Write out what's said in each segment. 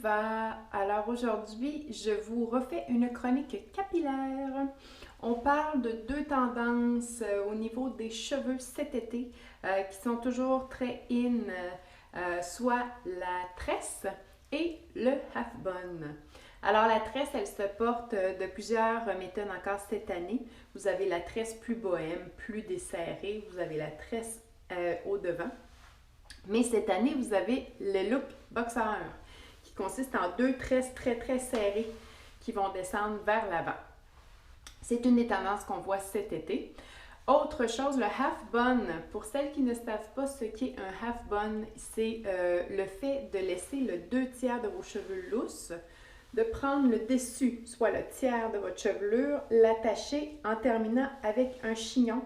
va? Alors aujourd'hui, je vous refais une chronique capillaire. On parle de deux tendances au niveau des cheveux cet été qui sont toujours très in, soit la tresse et le half bun. Alors la tresse, elle se porte de plusieurs méthodes encore cette année. Vous avez la tresse plus bohème, plus desserrée. Vous avez la tresse au devant. Mais cette année, vous avez le look boxer qui consiste en deux tresses très serrées qui vont descendre vers l'avant. C'est une des tendances qu'on voit cet été. Autre chose, le half bun. Pour celles qui ne savent pas ce qu'est un half bun, c'est le fait de laisser le 2 tiers de vos cheveux lousses, de prendre le dessus, soit le tiers de votre chevelure, l'attacher en terminant avec un chignon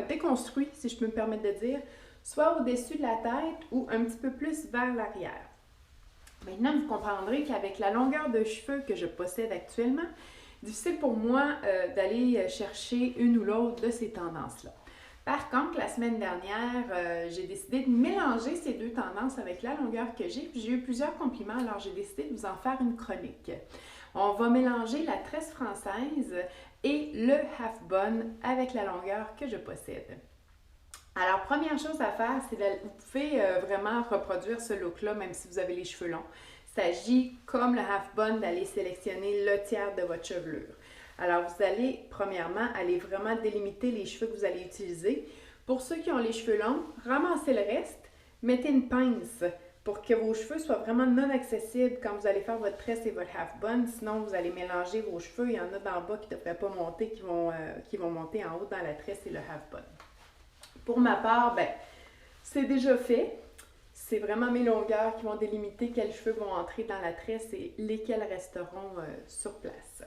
déconstruit, si je peux me permettre de dire, soit au-dessus de la tête ou un petit peu plus vers l'arrière. Maintenant, vous comprendrez qu'avec la longueur de cheveux que je possède actuellement, difficile pour moi d'aller chercher une ou l'autre de ces tendances-là. Par contre, la semaine dernière, j'ai décidé de mélanger ces deux tendances avec la longueur que j'ai. J'ai eu plusieurs compliments, alors j'ai décidé de vous en faire une chronique. On va mélanger la tresse française et le half bun avec la longueur que je possède. Alors, première chose à faire, c'est que vous pouvez vraiment reproduire ce look-là, même si vous avez les cheveux longs. Il s'agit, comme le half bun, d'aller sélectionner le tiers de votre chevelure. Alors, vous allez, premièrement, aller vraiment délimiter les cheveux que vous allez utiliser. Pour ceux qui ont les cheveux longs, ramassez le reste, mettez une pince pour que vos cheveux soient vraiment non accessibles quand vous allez faire votre tresse et votre half bun. Sinon, vous allez mélanger vos cheveux. Il y en a d'en bas qui ne devraient pas monter, qui vont monter en haut dans la tresse et le half bun. Pour ma part, c'est déjà fait. C'est vraiment mes longueurs qui vont délimiter quels cheveux vont entrer dans la tresse et lesquels resteront sur place.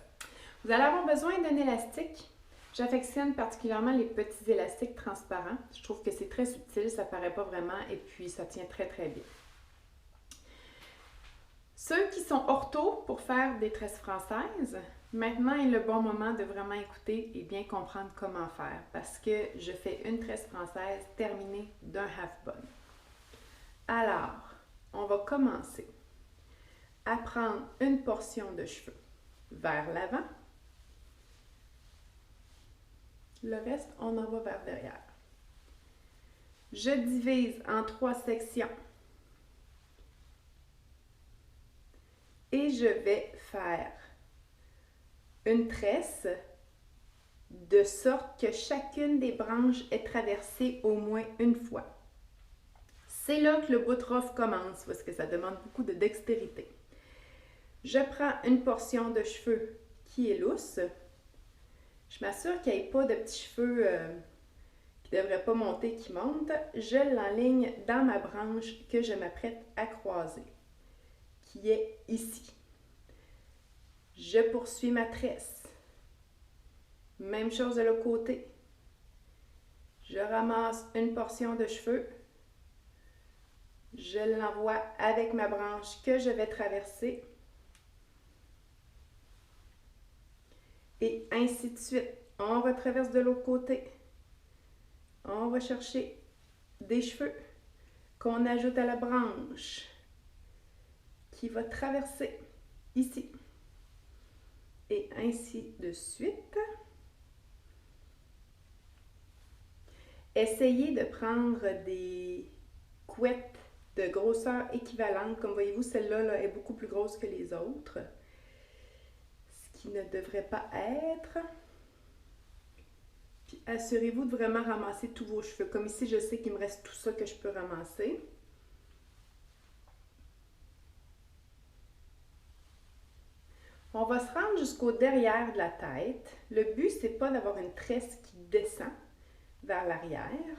Vous allez avoir besoin d'un élastique. J'affectionne particulièrement les petits élastiques transparents. Je trouve que c'est très subtil, ça ne paraît pas vraiment et puis ça tient très bien. Ceux qui sont orthos pour faire des tresses françaises, maintenant est le bon moment de vraiment écouter et bien comprendre comment faire parce que je fais une tresse française terminée d'un half bun. Alors, on va commencer à prendre une portion de cheveux vers l'avant. Le reste, on en va vers derrière. Je divise en 3 sections. Et je vais faire une tresse de sorte que chacune des branches est traversée au moins une fois. C'est là que le bout rough commence parce que ça demande beaucoup de dextérité. Je prends une portion de cheveux qui est lousse. Je m'assure qu'il n'y ait pas de petits cheveux qui ne devraient pas monter, qui montent. Je l'enligne dans ma branche que je m'apprête à croiser, qui est ici. Je poursuis ma tresse. Même chose de l'autre côté. Je ramasse une portion de cheveux. Je l'envoie avec ma branche que je vais traverser. Et ainsi de suite. On retraverse de l'autre côté. On va chercher des cheveux qu'on ajoute à la branche qui va traverser ici. Et ainsi de suite. Essayez de prendre des couettes de grosseur équivalente. Comme voyez-vous, celle-là est beaucoup plus grosse que les autres. Ce qui ne devrait pas être. Puis assurez-vous de vraiment ramasser tous vos cheveux. Comme ici, je sais qu'il me reste tout ça que je peux ramasser. On va se rendre jusqu'au derrière de la tête. Le but, c'est pas d'avoir une tresse qui descend vers l'arrière.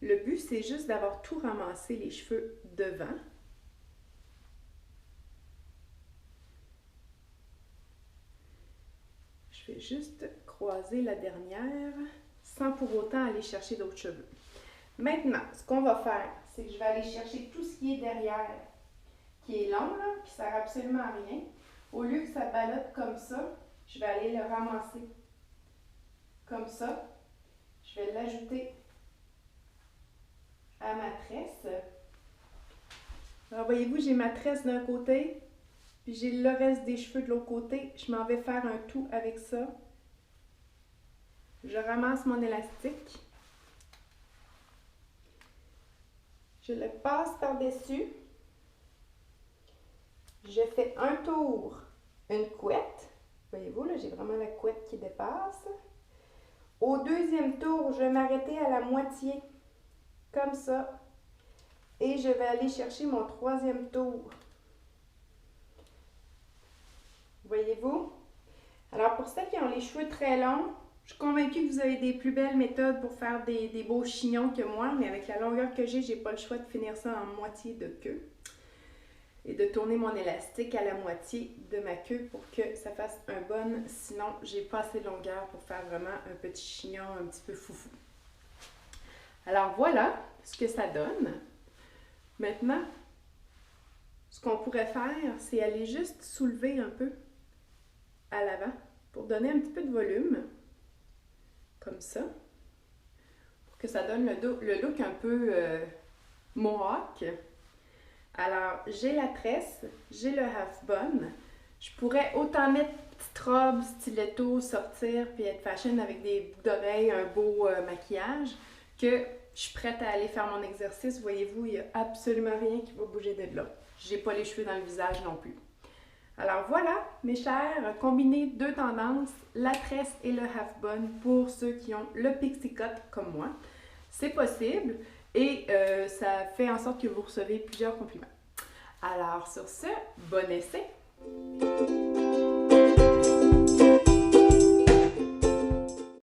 Le but, c'est juste d'avoir tout ramassé les cheveux devant. Je vais juste croiser la dernière sans pour autant aller chercher d'autres cheveux. Maintenant, ce qu'on va faire, c'est que je vais aller chercher tout ce qui est derrière, qui est long, là, qui ne sert absolument à rien. Au lieu que ça ballotte comme ça, je vais aller le ramasser comme ça. Je vais l'ajouter à ma tresse. Alors voyez-vous, j'ai ma tresse d'un côté, puis j'ai le reste des cheveux de l'autre côté. Je m'en vais faire un tout avec ça. Je ramasse mon élastique. Je le passe par-dessus. Je fais un tour, une couette. Voyez-vous, là, j'ai vraiment la couette qui dépasse. Au deuxième tour, je vais m'arrêter à la moitié, comme ça. Et je vais aller chercher mon troisième tour. Voyez-vous? Alors, pour ceux qui ont les cheveux très longs, je suis convaincue que vous avez des plus belles méthodes pour faire des beaux chignons que moi, mais avec la longueur que j'ai pas le choix de finir ça en moitié de queue et de tourner mon élastique à la moitié de ma queue pour que ça fasse un bun. Sinon, j'ai pas assez de longueur pour faire vraiment un petit chignon un petit peu foufou. Alors voilà ce que ça donne. Maintenant, ce qu'on pourrait faire, c'est aller juste soulever un peu à l'avant pour donner un petit peu de volume, comme ça, pour que ça donne le look un peu mohawk. Alors, j'ai la tresse, j'ai le half bun. Je pourrais autant mettre petite robe, stiletto, sortir puis être fashion avec des boucles d'oreilles, un beau maquillage, que je suis prête à aller faire mon exercice. Voyez-vous, il n'y a absolument rien qui va bouger de là. J'ai pas les cheveux dans le visage non plus. Alors voilà, mes chers, combinez deux tendances, la tresse et le half bun pour ceux qui ont le pixie cut comme moi. C'est possible et ça fait en sorte que vous recevez plusieurs compliments. Alors sur ce, bon essai!